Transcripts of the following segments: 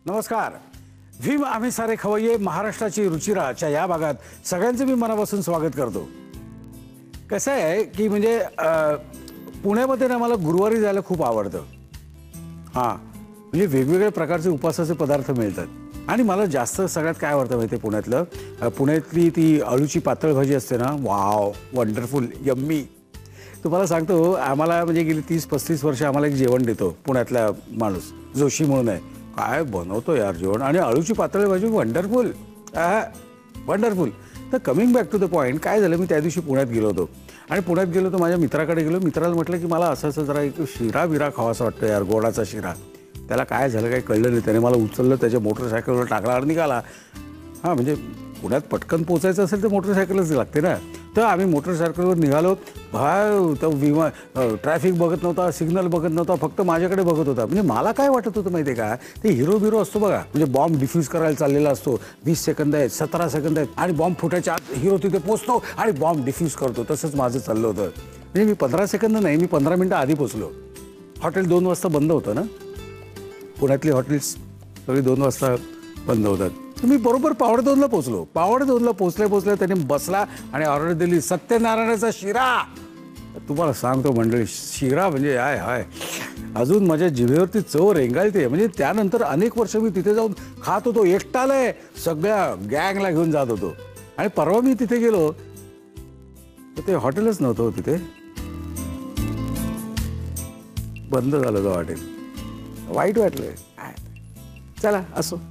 नमस्कार. भीम आम्ही सारे खवय्ये महाराष्ट्राची रुचिराच्या या भागात सगळ्यांचं मी मनापासून स्वागत करतो. कसं आहे की म्हणजे पुण्यामध्ये ना मला गुरुवारी जायला खूप आवडतं. हां, म्हणजे वेगवेगळ्या प्रकारचे उपासाचे पदार्थ मिळतात आणि मला जास्त सगळ्यात काय आवडतं माहिती आहे पुण्यातलं, पुण्यातली ती अळूची पातळ भाजी असते ना, वाव, वंडरफुल, यम्मी. तुम्हाला सांगतो, आम्हाला म्हणजे गेली 30-35 वर्ष आम्हाला एक जेवण देतो पुण्यातला माणूस, जोशी म्हणून आहे. काय बनवतो यार जेवण, आणि अळूची पातळ भाजी वंडरफुल, वंडरफुल. तर coming back to the point, काय झालं, मी त्या दिवशी पुण्यात गेलो होतो आणि पुण्यात गेलो तर माझ्या मित्राकडे गेलो. मित्राला म्हटलं की मला असं जरा एक शिरा बिरा खावासा वाटतं यार, गोडाचा शिरा. त्याला काय झालं काही कळलं नाही. त्याने मला उचललं, त्याच्या मोटरसायकलवर टाकला आणि निघाला. हां, म्हणजे पुण्यात पटकन पोचायचं असेल तर मोटरसायकलच लागते ना. तर आम्ही मोटरसायकलवर निघालो. तो ट्रॅफिक बघत नव्हता, सिग्नल बघत नव्हता, फक्त माझ्याकडे बघत होता. म्हणजे मला काय वाटत होतं माहिती आहे का, ते हिरो बिरो असतो बघा, म्हणजे बॉम्ब डिफ्यूज करायला चाललेला असतो. 20 सेकंद आहेत, 17 सेकंद आहेत आणि बॉम्ब फुटायच्या आत हिरो तिथे पोचतो आणि बॉम्ब डिफ्यूज करतो. तसंच माझं चाललं होतं. म्हणजे मी 15 सेकंद नाही, मी 15 मिनटं आधी पोचलो. हॉटेल 2 वाजता बंद होतं ना, पुण्यातली हॉटेल्स सगळी 2 वाजता बंद होतात. मी बरोबर 1:15ला पोचलो. 1:15ला पोचल्या त्याने बसला आणि ऑर्डर दिली, सत्यनारायणाचा शिरा. तुम्हाला सांगतो मंडळी, शिरा म्हणजे हाय हाय, अजून माझ्या जिभेवरती चव रेंगाळते. म्हणजे त्यानंतर अनेक वर्ष मी तिथे जाऊन खात होतो, एकटालय, सगळ्या गँगला घेऊन जात होतो. आणि परवा मी तिथे गेलो तर ते हॉटेलच नव्हतं तिथे, बंद झालं तो हॉटेल. वाईट वाटलंय. चला असो,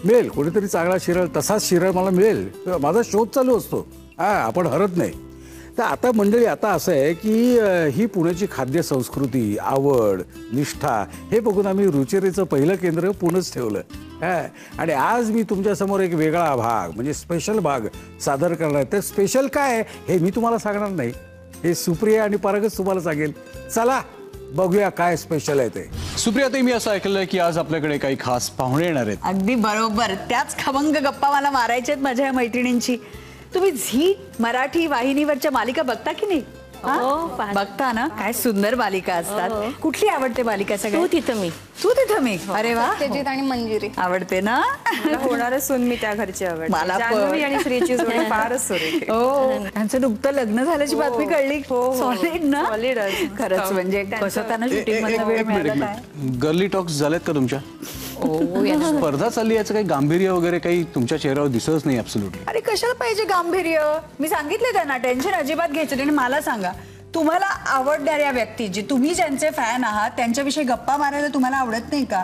मिळेल कोणीतरी चांगला शिरा, तसाच शिरा मला मिळेल, माझा शोध चालू असतो. आपण हरत नाही. तर आता मंडळी, आता असं आहे की ही पुण्याची खाद्य संस्कृती, आवड, निष्ठा हे बघून आम्ही रुचिरेचं पहिलं केंद्र पुणंच ठेवलं. आणि आज मी तुमच्यासमोर एक वेगळा भाग, म्हणजे स्पेशल भाग सादर करणार आहे. तर स्पेशल काय हे मी तुम्हाला सांगणार नाही, हे सुप्रिया आणि परागच तुम्हाला सांगेल. चला बघूया काय स्पेशल आहे ते. सुप्रिया ताई, मी असं ऐकलंय की आज आपल्याकडे काही खास पाहुणे येणार आहेत. अगदी बरोबर, त्याच खमंग गप्पा मला मारायच्या आहेत माझ्या मैत्रिणींची. तुम्ही झी मराठी वाहिनीवरच्या मालिका बघता की नाही? बघता ना, काय सुंदर मालिका असतात. कुठली आवडते मालिका सगळ्यात? तू तिथं मी. अरे वा, सत्यजित आणि मंजिरी आवडते ना. होणारच सून मी त्या घरची आवडते. मला पण. जान्हवी आणि श्रीची जोडी फारच सुरेख आहे. हो, त्यांचं नुकतं लग्न झाल्याची बातमी कळली. सॉलिड ना, सॉलिड. खरंच म्हणजे कसं त्यांना शूटिंग मधला वेळ मिळाला काय? गर्ली टॉक्स झालेत का तुमच्या? स्पर्धा चालली, याचं काही गांभीर्य वगैरे काही तुमच्या चेहऱ्यावर दिसतच नाही ऍब्सोल्युटली. अरे कशाला पाहिजे गांभीर्य? मी सांगितले त्यांना, टेन्शन अजिबात घ्यायचं नाही. मला सांगा, तुम्हाला आवडणाऱ्या व्यक्ती, जे तुम्ही ज्यांचे फॅन आहात, त्यांच्याविषयी गप्पा मारायला तुम्हाला आवडत नाही का?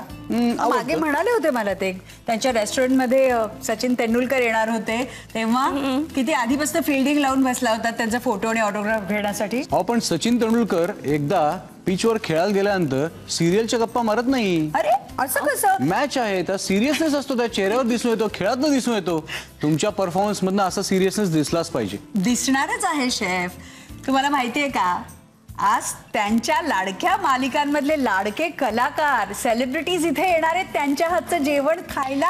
मागे म्हणाले होते मला ते, त्यांच्या रेस्टॉरंटमध्ये सचिन तेंडुलकर येणार होते तेव्हा किती आधीपासून फिल्डिंग लावून बसला होता त्यांचा फोटो आणि ऑटोग्राफ घेण्यासाठी. अहो, पण सचिन तेंडुलकर एकदा पिचवर खेळायला गेल्यानंतर सिरियलच्या गप्पा मारत नाही. अरे असं कसं? मॅच आहे, त्या सिरियसनेस असतो, त्या चेहऱ्यावर दिसून येतो, खेळातनं दिसून येतो. तुमच्या परफॉर्मन्स मधनं असा सिरियसनेस दिसलाच पाहिजे. दिसणारच आहे शेफ. तुम्हाला माहितीये का, आज त्यांच्या लाडक्या मालिकांमधले लाडके कलाकार, सेलिब्रिटीज इथे येणार आहेत त्यांच्या हातचं जेवण खायला.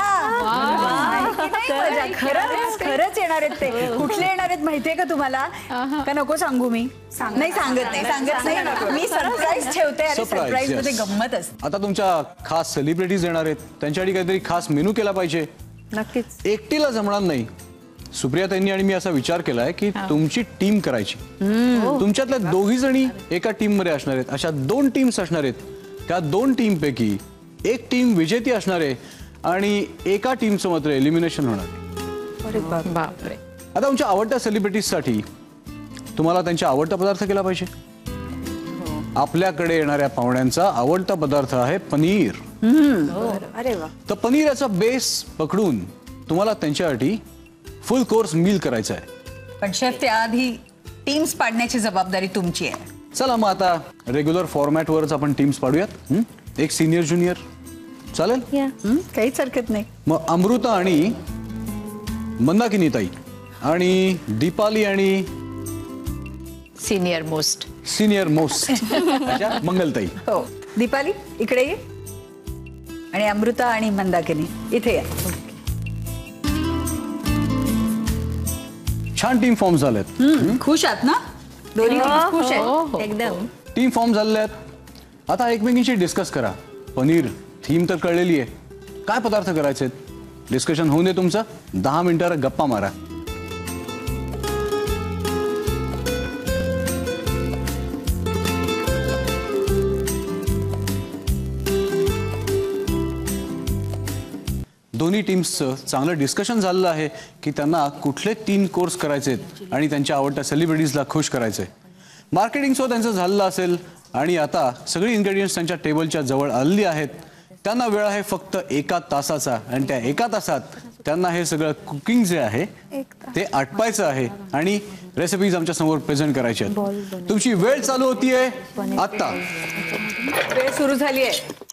खरंच येणार आहेत ते. कुठले येणार आहेत माहितीये का तुम्हाला? का नको सांगू? मी नाही सांगत नाही. मी सरप्राईज ठेवते. आणि सरप्राईज मध्ये गंमत असते. आता तुमच्या खास सेलिब्रिटीज येणार आहेत, त्यांच्यासाठी काहीतरी खास मेनू केला पाहिजे. नक्कीच. एकटीला जमणार नाही. सुप्रिया ताईंनी आणि मी असा विचार केलाय की तुमची टीम करायची. तुमच्यातल्या दोघी जणी एका टीम मध्ये असणार आहेत. अशा 2 टीम्स असणार आहेत. त्या 2 टीम पैकी एक टीम विजेती असणार आहे आणि एका टीमचं मात्र एलिमिनेशन होणार आहे. बापरे. आता तुमच्या आवडत्या सेलिब्रिटीजसाठी तुम्हाला त्यांचा आवडता पदार्थ केला पाहिजे. आपल्याकडे येणाऱ्या पाहुण्यांचा आवडता पदार्थ आहे पनीर. अरे वा. तर पनीर याचा बेस पकडून तुम्हाला त्यांच्यासाठी फुल कोर्स मील करायचा आहे. पण शेफ, त्याआधी टीम्स पाडण्याची जबाबदारी तुमची आहे. चला मग आता रेग्युलर फॉर्मॅटवरच आपण टीम्स पाडूयात. एक सिनियर ज्युनियर चालेल? काहीच हरकत नाही. मग अमृता आणि मंदाकिनी ताई आणि दीपाली आणि सिनियर मोस्ट. सिनियर मोस्ट मंगलताई. हो, दीपाली इकडे ये, आणि अमृता आणि मंदाकिनी इथे या. छान टीम फॉर्म झालेत. खुश आहात ना? दोन्ही खुश आहेत एकदम. टीम फॉर्म झालेले आहेत. आता एकमेकींशी डिस्कस करा. पनीर थीम तर कळलेली आहे, काय पदार्थ करायचे आहेत डिस्कशन होऊन दे तुमचं. 10 मिनिटावर गप्पा मारा. दोन्ही टीम्सचं चांगलं डिस्कशन झालेलं आहे की त्यांना कुठले 3 कोर्स करायचे आहेत आणि त्यांच्या आवडत्या सेलिब्रिटीजला खुश करायचे. मार्केटिंग सो त्यांचं झालेलं असेल आणि आता सगळी इन्ग्रेडियंट्स त्यांच्या टेबलच्या जवळ आलेली आहेत. त्यांना वेळ आहे फक्त 1 तासाचा आणि त्या 1 तासात त्यांना हे सगळं कुकिंग जे आहे ते आटपायचं आहे आणि रेसिपीज आमच्या समोर प्रेझेंट करायचे आहेत. तुमची वेळ चालू होतीये आत्ता. वेळ सुरू झाली आहे.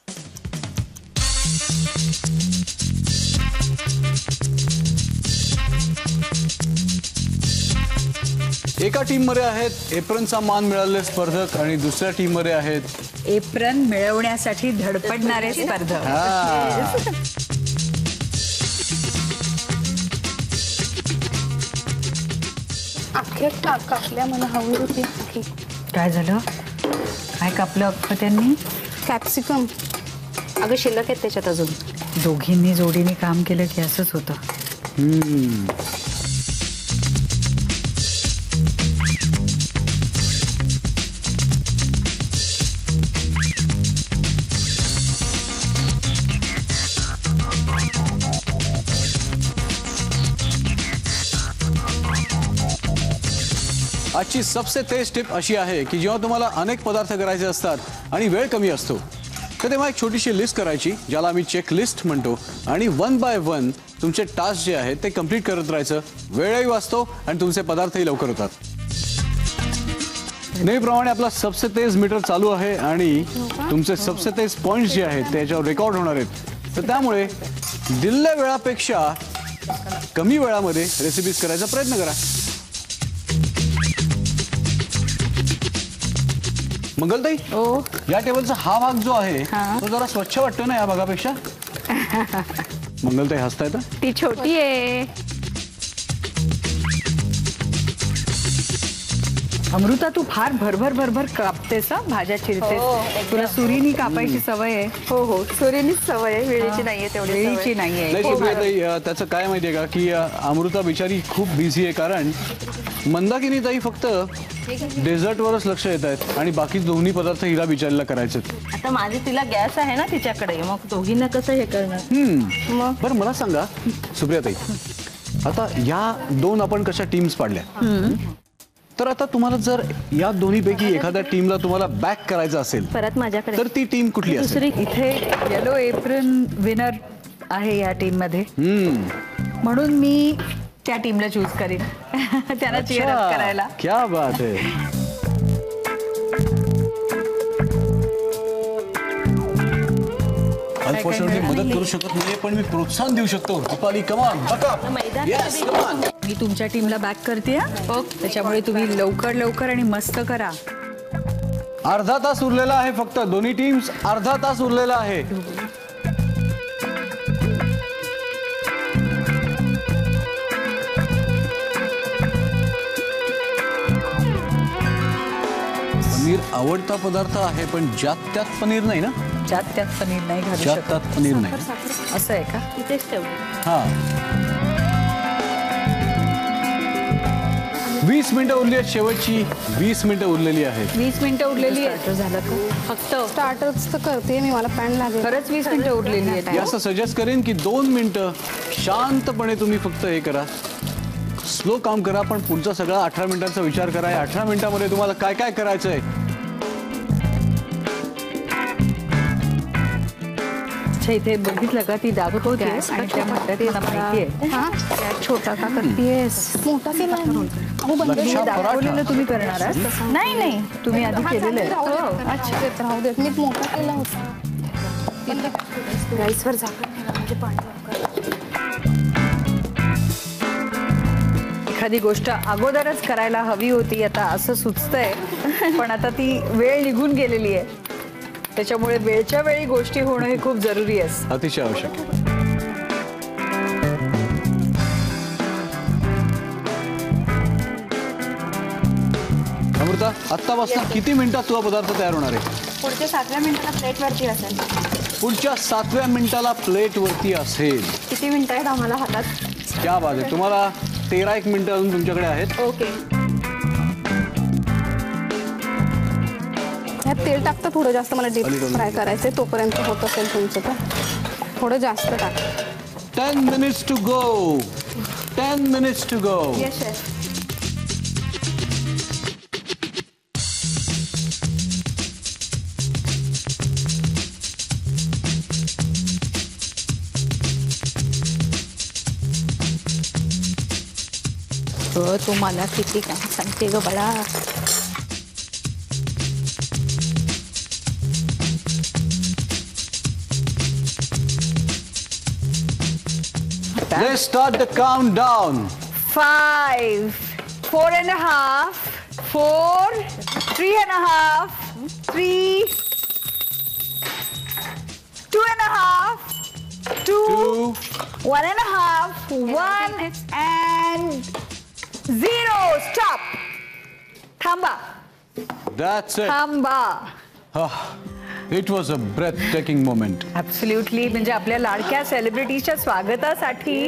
एका टीम मध्ये आहेत एप्रनचा मान मिळालेले स्पर्धक आणि दुसऱ्या टीम मध्ये आहेत एप्रन मिळवण्यासाठी धडपडणारे स्पर्धक. अख्खे कापल्या मला हवी होती अख्खी. काय झालं? काय कापलं अख्खं त्यांनी? कॅप्सिकम अगं शिल्लक आहेत त्याच्यात अजून. दोघींनी जोडीने काम केलं की असंच होतं. आजची सबसे तेज टिप अशी आहे की जेव्हा तुम्हाला अनेक पदार्थ करायचे असतात आणि वेळ कमी असतो तर तेव्हा एक छोटीशी लिस्ट करायची ज्याला आम्ही चेक लिस्ट म्हणतो आणि 1 बाय 1 तुमचे टास्क जे आहेत ते कंप्लीट करत राहायचं. वेळही वाचतो आणि तुमचे पदार्थही लवकर होतात. नेहमीप्रमाणे आपला सबसे तेज मीटर चालू आहे आणि तुमचे सबसे तेज पॉइंट्स जे आहेत ते याच्यावर रेकॉर्ड होणार आहेत. तर त्यामुळे दिलेल्या वेळापेक्षा कमी वेळामध्ये रेसिपीज करायचा प्रयत्न करा. मंगलताई, या टेबलचा हा भाग जो आहे तो जरा स्वच्छ वाटतो ना या भागापेक्षा? मंगलताई हसताय तर? ती छोटी आहे. अमृता, तू फार भरभर कापतेस हा, भाज्या चिरतेस. तुला सुरीनी कापायची सवय आहे? हो हो, सुरीनीच सवय आहे, वेळेची नाहीये तेवढी वेळीची सवय. नाहीये. नाही सुप्रियाताई, त्याचं काय माहितीये का की अमृता बिचारी खूप बिझी आहे कारण मंदाकिनी ताई फक्त डेझर्टवरच लक्ष येत आहेत आणि बाकी दोन्ही पदार्थ हिला बिचारीला करायचे. आता माझी तिला गॅस आहे ना तिच्याकडे, मग दोघींना कसं हे करणार? बरं मला सांगा सुप्रियाताई, आता या 2 आपण कशा टीम्स पाडल्या, तर आता तुम्हाला जर या दोन्हीपैकी एखाद्या टीमला तुम्हाला बॅक करायचं असेल परत माझ्याकडे तर ती टीम कुठली असेल? दुसरी इथे येलो एप्रिल विनर आहे या टीम मध्ये, म्हणून मी त्या टीमला चूज करीन. त्यांना चीअर अप करायला. क्या बात है. अनफॉर्च्युनेटली मदत करू शकत नाहीये पण मी प्रोत्साहन देऊ शकतो. दीपाली कमान बका. येस कमान. मी तुमच्या टीमला बॅक करते. त्याच्यामुळे तुम्ही लवकर आणि मस्त करा. अर्धा तास उरलेला आहे फक्त. दोन्ही टीम्स अर्धा तास उरलेला आहे. पनीर आवडता पदार्थ आहे पण ज्यात त्यात पनीर नाही ना. त्यात पनीर नाही घालू ज्यात शकत. त्यात पनीर नाही. असं आहे का? तिथेच ठेवली. हा 20 मिनिटं उरली आहेत. शेवटची 20 मिनिटं उरलेली आहेत. 20 मिनिटं उरलेली आहे. झालं का? फक्त स्टार्टर्स तर करते मी, मला पॅन लागेल. खरंच 20 मिनिटं उरलेली मी आहेत. असं सजेस्ट करेन की 2 मिनिटं शांतपणे तुम्ही फक्त हे करा, स्लो काम करा, पण पुढचा सगळा 18 मिनिटांचा विचार करा. 18 मिनिटांमध्ये तुम्हाला काय काय करायचं आहे. अच्छा, इथे बघितलं का ती दाखवत होती आणि त्या म्हणतात मला माहिती आहे. हा? छोटा का करतेस? मोठा केला आहे मी. अहो, बंद मी लच्छा दाखवलेलं तुम्ही करणार आहात? नाही तुम्ही आधी केलेलं आहे. अच्छा, राहू देत. मी मोठा केला होता. राईसवर झाकण ठेवा, म्हणजे पाणी लवकर. एखादी गोष्ट अगोदरच करायला हवी होती आता असं सुचतंय, पण आता ती वेळ निघून गेलेली आहे. त्याच्यामुळे वेळच्या वेळी गोष्टी होणं हे खूप जरुरी आहे. अतिशय आवश्यक. अमृता, आत्तापासून किती मिनिटात तुझा पदार्थ तयार होणार आहे? पुढच्या 7व्या मिनिटाला प्लेटवरती असेल. पुढच्या 7व्या मिनिटाला प्लेट वरती असेल. किती मिनिटं आहेत आम्हाला हातात? क्या बात आहे. तुम्हाला 13 मिनिटं अजून तुमच्याकडे आहेत. ओके. ह्यात तेल टाकतं थोडं जास्त, मला डीप फ्राय करायचंय. तोपर्यंत होत असेल तुमचं तर थोडं जास्त टाक. 10 minutes to go. 10 minutes to go. Yes chef. तू मला किती काय सांगते ग बाळा. Let's start the countdown. 5, 4.5, 4, 3.5, 3, 2.5, 2, 1.5, 1 and 0. Stop. थांबा. That's it. थांबा. It was a breathtaking moment. Absolutely. म्हणजे आपल्या लाडक्या सेलिब्रिटीच्या स्वागतासाठी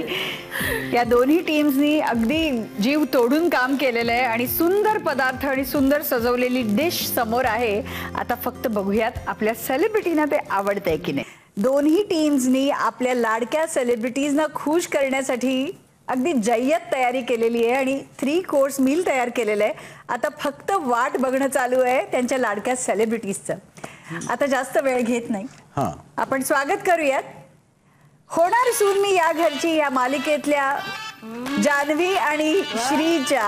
या दोन्ही टीम्सनी अगदी जीव तोडून काम केलेलं आहे आणि सुंदर पदार्थ आणि सुंदर सजवलेली डिश समोर आहे. आता फक्त बघूयात आपल्या सेलिब्रिटीना ते आवडतंय की नाही. दोन्ही टीम्सनी आपल्या लाडक्या सेलिब्रिटीजना खुश करण्यासाठी अगदी जय्यत तयारी केलेली आहे आणि 3 कोर्स मील तयार केलेलं आहे. आता फक्त वाट बघणं चालू आहे त्यांच्या लाडक्या सेलिब्रिटीजचं. आता जास्त वेळ घेत नाही, आपण स्वागत करूयात. होणार सून मी या घरची या मालिकेतल्या जान्हवी आणि श्रीच्या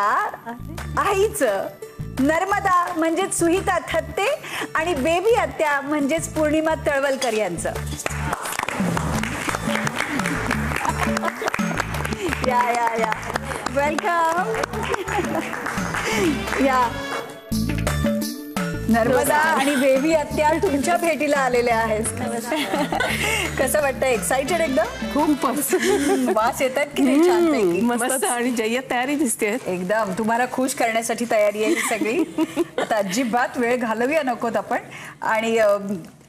आईचं, नर्मदा म्हणजेच सुहिता थत्ते आणि बेबी आत्या म्हणजेच पूर्णिमा तळवलकर यांचं. या या या वेलकम. या नर्मदा आणि बेबी आत्या तुमच्या भेटीला आलेल्या आहेत. कसं वाटतं? एक्साइटेड एकदम? खूपच. वास येतात की नाही? छानपैकी मस्त आणि जय्यत तयारी दिसते एकदम. तुम्हाला खुश करण्यासाठी तयारी आहे ही सगळी. आता अजिबात वेळ घालवूया नकोत आपण. आणि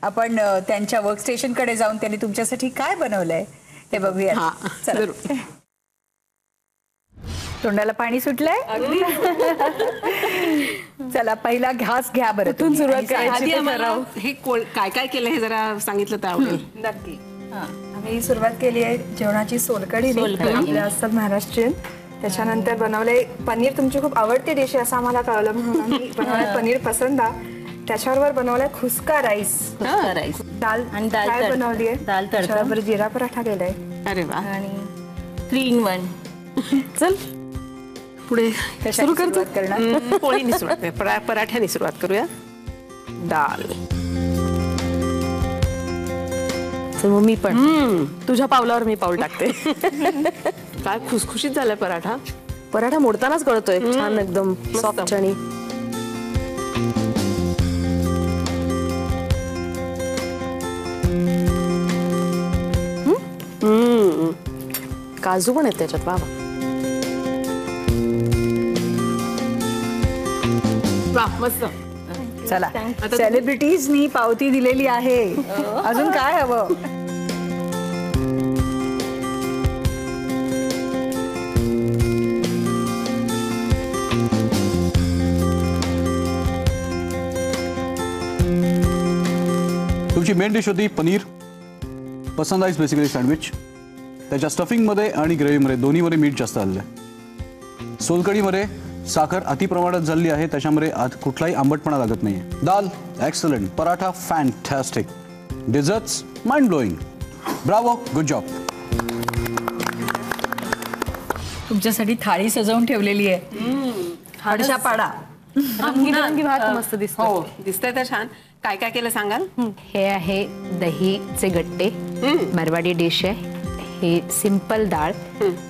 आपण त्यांच्या वर्क स्टेशन कडे जाऊन त्यांनी तुमच्यासाठी काय बनवलंय ते बघूया. चला. तोंडाला पाणी सुटलंय. चला पहिला घास घ्या बरं. कुठून सुरुवात करायची? आधी आम्हाला हे काय काय केलं हे जरा सांगितलं तर आवडेल. नक्की. आम्ही सुरुवात केली आहे जेवणाची सोलकढी. आपल्या असतात महाराष्ट्रीयन. त्याच्यानंतर बनवले पनीर. तुमची खूप आवडती डिश आहे असं आम्हाला कळलं म्हणून आम्ही बनवलाय पनीर पसंदा. त्याच्यावर बनवलाय खुसका राईस. दाल आणि दाल फ्राय तडका. बनवली आहे. दाल तडका. त्याच्यावर जिरा पराठा केलाय. अरे वा. आणि 3 in 1. चल पुढे सुरू करणार. पोळीने सुरुवात आहे. पराठ्याने सुरुवात करूया. दाल. मग मी पण तुझ्या पावलावर मी पाऊल टाकते. काय खुसखुशीत झालाय पराठा. पराठा मोडतानाच कळतोय छान एकदम सॉफ्ट आणि काजू पण आहेत त्याच्यात. बाबा वा मस्त. चला सेलिब्रिटीजनी पावती दिलेली आहे. अजून काय हवं? तुमची मेन डिश होती पनीर पसंद आहे. Basically sandwich. त्याच्या स्टफिंगमध्ये आणि ग्रेव्हीमध्ये दोन्हीमध्ये मीठ जास्त आलेलं आहे. सोलकढीमध्ये साखर अति प्रमाणात झालेली आहे. त्याच्यामध्ये कुठलाही आंबटपणा लागत नाही. दाल excellent. Paratha fantastic. Desserts mind blowing. Bravo. Good job. तुमच्यासाठी थाळी सजवून ठेवलेली आहे. हडशा पाडा. भात मस्त दिसतो. हो दिसतंय तर छान. काय काय केलं सांगाल? हे आहे दहीचे गट्टे. मारवाडी डिश आहे. हे सिंपल डाळ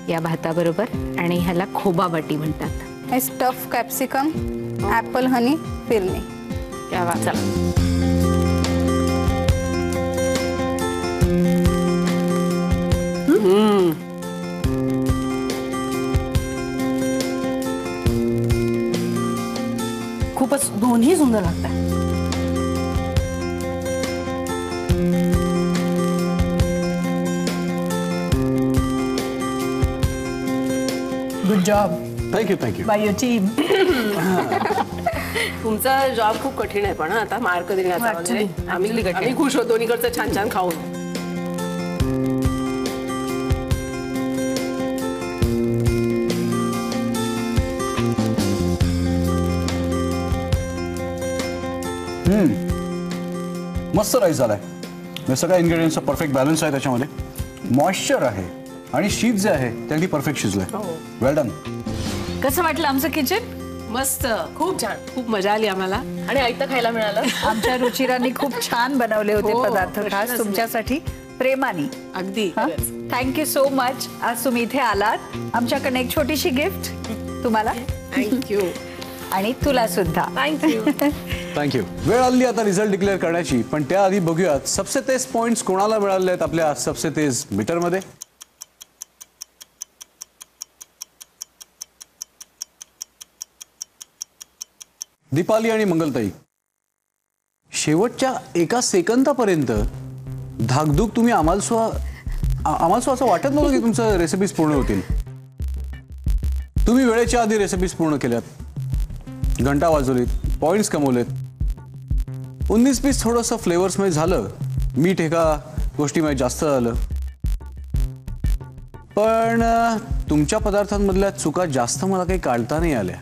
या भाताबरोबर आणि ह्याला खोबा बाटी म्हणतात. हे स्टफ कॅप्सिकम, ऍपल हनी, फिरणी. चला खूपच दोन्ही सुंदर लागतात. Good job thank you by your team. तुमचा जॉब खूप कठीण आहे पण आता मार्क देण्याचा म्हणजे आम्ही खुश होतो दोन्हीकडचं छान छान खाऊन. मस्त राईस झालाय. सगळ्या इन्ग्रेडियंटचा परफेक्ट बॅलन्स आहे त्याच्यामध्ये. मॉइश्चर आहे आणि शीत जे आहे ते अगदी परफेक्ट शिजलंय. वेल डन. कसं वाटलं आमचं किचन? मस्त, खूप छान, खूप मजा आली आम्हाला आणि ऐकतं खायला मिळालं. आमच्या रुचिरांनी खूप छान बनवले होते पदार्थ खास तुमच्यासाठी प्रेमाने. अगदी थँक्यू सो मच. आज तुम्ही इथे आलात. आमच्याकडे एक छोटीशी गिफ्ट तुम्हाला. थँक्यू. आणि तुला सुद्धा थँक्यू. वेळ आली आता रिझल्ट डिक्लेअर करण्याची, पण त्याआधी बघूयात सबसे तेज पॉइंट्स कोणाला मिळाले आहेत आपल्या सबसे तेज मीटरमध्ये. दीपाली आणि मंगलताई, शेवटच्या एका सेकंदापर्यंत धाकधूक तुम्ही आम्हाला असं वाटत नव्हतं की तुमचं रेसिपीज पूर्ण होतील. तुम्ही वेळेच्या आधी रेसिपीज पूर्ण केल्यात, घंटा वाजवलीत, पॉइंट्स कमवलेत. 19-20 थोडंसं फ्लेवर्समध्ये झालं, मीठ एका गोष्टीमध्ये जास्त झालं, पण तुमच्या पदार्थांमधल्या चुका जास्त मला काही काढता नाही आल्या.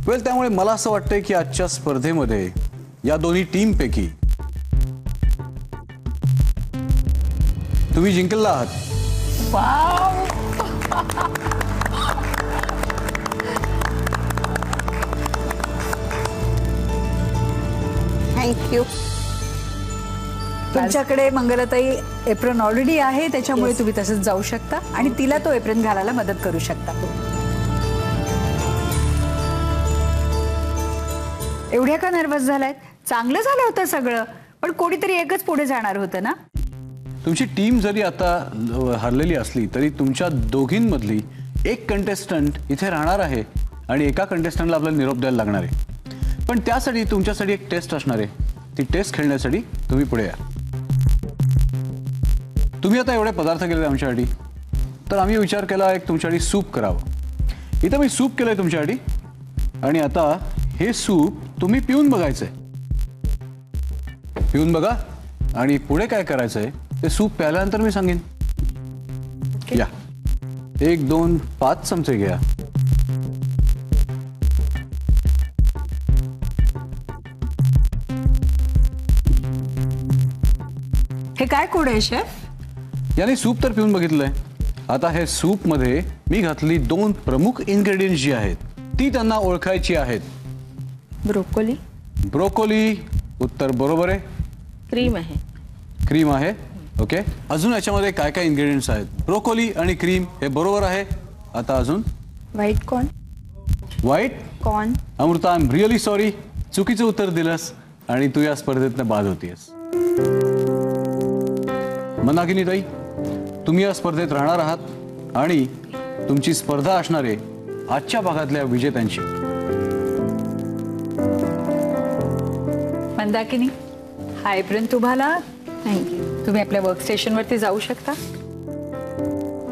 वेल, त्यामुळे मला असं वाटतंय की आजच्या स्पर्धेमध्ये या दोन्ही टीमपैकी तुम्ही जिंकलेला आहात. थँक्यू. तुमच्याकडे मंगलताई एप्रन ऑलरेडी आहे, त्याच्यामुळे तुम्ही तसंच जाऊ शकता आणि तिला तो एप्रन घालायला मदत करू शकता. एवढ्या का नर्वस झालात? चांगलं झालं होतं सगळं, पण कोणीतरी एकच पुढे जाणार होतं ना. तुमची टीम जरी आता हरलेली असली तरी तुमच्या दोघींमधली एक कंटेस्टंट इथे राहणार आहे आणि एका कंटेस्टंटला आपल्याला निरोप द्यायला लागणार आहे. पण त्यासाठी तुमच्यासाठी एक टेस्ट असणार आहे. ती टेस्ट खेळण्यासाठी तुम्ही पुढे या. तुम्ही आता एवढे पदार्थ केले आमच्यासाठी, तर आम्ही विचार केला एक तुमच्यासाठी सूप करावं. इथं मी सूप केलंय तुमच्यासाठी आणि आता हे सूप तुम्ही पिऊन बघायचंय. पिऊन बघा आणि पुढे काय करायचंय ते सूप प्यायल्यानंतर मी सांगेन. या 1, 2, 5 चमचे घ्या. हे काय कोड आहे शेफ? याने सूप तर पिऊन बघितलंय. आता हे सूप मध्ये मी घातली 2 प्रमुख इन्ग्रेडियंट्स जी आहेत ती त्यांना ओळखायची आहेत. ब्रोकोली. ब्रोकोली उत्तर बरोबर आहे. क्रीम आहे. क्रीम आहे. ओके. अजून याच्यामध्ये काय काय इन्ग्रेडियंट्स आहेत? ब्रोकोली आणि क्रीम हे बरोबर आहे. आता अजून white corn. White corn. Amruta, I am really sorry, चुकीचं उत्तर दिलंस आणि तू या स्पर्धेतनं बाद होतीयस. मंदाकिनी ताई, तुम्ही या स्पर्धेत राहणार आहात आणि तुमची स्पर्धा असणार आहे आजच्या भागातल्या विजेत्यांची. मंदाकिनी, हा एप्रन तुम्हाला. थँक्यू. तुम्ही आपल्या वर्कस्टेशनवरती जाऊ शकता.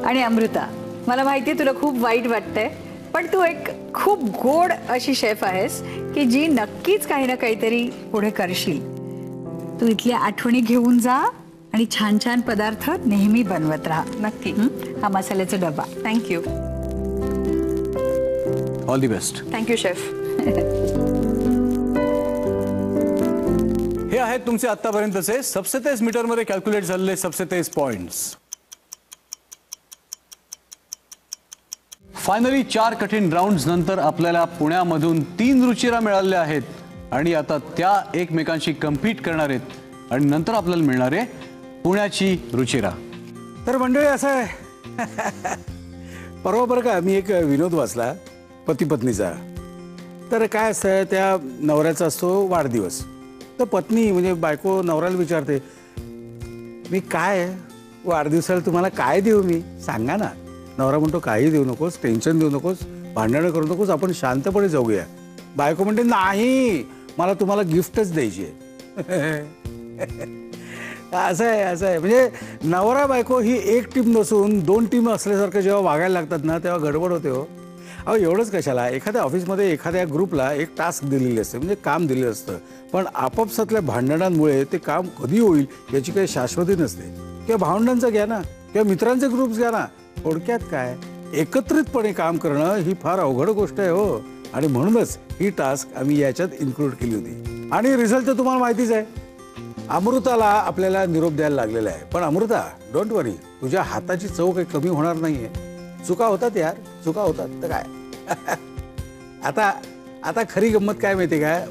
आणि अमृता, मला माहिती आहे तुला खूप वाईट वाटतंय, पण तू एक खूप गोड अशी शेफ आहेस की जी नक्कीच काही ना काहीतरी पुढे करशील. तू इथल्या आठवणी घेऊन जा आणि छान छान पदार्थ नेहमी बनवत राहा. नक्की. हा मसाल्याचा डबा. Thank you. All the best. Thank you chef. हे आहेत तुमचे आतापर्यंतचे सबसे तेज मीटरमध्ये कॅल्क्युलेट झालेले सबसे तेज पॉइंट्स. फायनली 4 कठीण राऊंड्स नंतर आपल्याला पुण्यामधून 3 रुचिरा मिळालेल्या आहेत आणि आता त्या एकमेकांशी कम्पीट करणार आहेत आणि नंतर आपल्याला मिळणार आहे पुण्याची रुचिरा. तर मंडळी असं आहे, परवा बरं का मी एक विनोद वाचला पती पत्नीचा. तर काय असतं, त्या नवऱ्याचा असतो वाढदिवस. तर पत्नी म्हणजे बायको नवऱ्याला विचारते, मी काय वाढदिवसाला तुम्हाला काय देऊ, मी सांगा ना. नवरा म्हणतो, काही देऊ नकोस, टेन्शन देऊ नकोस, भांडणं करू नकोस, आपण शांतपणे जाऊया. बायको म्हणते, नाही मला तुम्हाला गिफ्टच द्यायची आहे. असं आहे म्हणजे नवरा बायको ही एक टीम नसून 2 टीम असल्यासारखं जेव्हा वागायला लागतात ना तेव्हा गडबड होते हो. अहो एवढंच कशाला, एखाद्या ऑफिसमध्ये एखाद्या ग्रुपला एक टास्क दिलेली असते, म्हणजे काम दिलेलं असतं, पण आपापसातल्या भांडणांमुळे ते काम कधी होईल याची काही शाश्वती नसते. किंवा भावंडांचं घ्या ना, किंवा मित्रांचे ग्रुप्स घ्या ना. थोडक्यात काय, एकत्रितपणे काम करणं ही फार अवघड गोष्ट आहे हो. आणि म्हणूनच ही टास्क आम्ही याच्यात इन्क्लूड केली होती. आणि रिझल्ट तर तुम्हाला माहितीच आहे. अमृताला आपल्याला निरोप द्यायला लागलेला आहे. पण अमृता, डोंट वरी, तुझ्या हाताची चव काही कमी होणार नाहीये. चुका होतात यार, चुका होतात तर काय. आता खरी गंमत काय माहिती काय,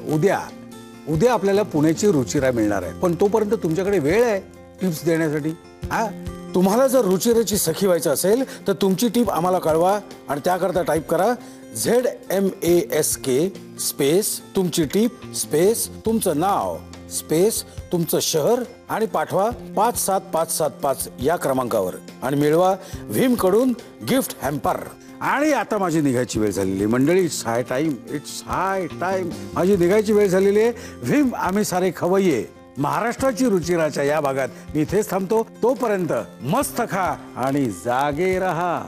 उद्या आपल्याला पुण्याची रुचिरा मिळणार आहे. पण तोपर्यंत तुमच्याकडे वेळ आहे टिप्स देण्यासाठी. तुम्हाला जर रुचिराची सखी व्हायचं असेल तर तुमची टीप आम्हाला कळवा. आणि त्याकरता टाईप करा ZMASK स्पेस तुमची टीप स्पेस तुमचं नाव स्पेस तुमचं शहर आणि पाठवा 57575 या क्रमांकावर आणि मिळवा व्हीम कडून गिफ्ट हॅम्पर. आणि आता माझी निघायची वेळ झालेली मंडळी. इट्स हाय टाइम माझी निघायची वेळ झालेली आहे. व्हीम आम्ही सारे खवय्ये महाराष्ट्राची रुचिराच्या या भागात मी इथेच थांबतो. तोपर्यंत मस्त खा आणि जागे रहा.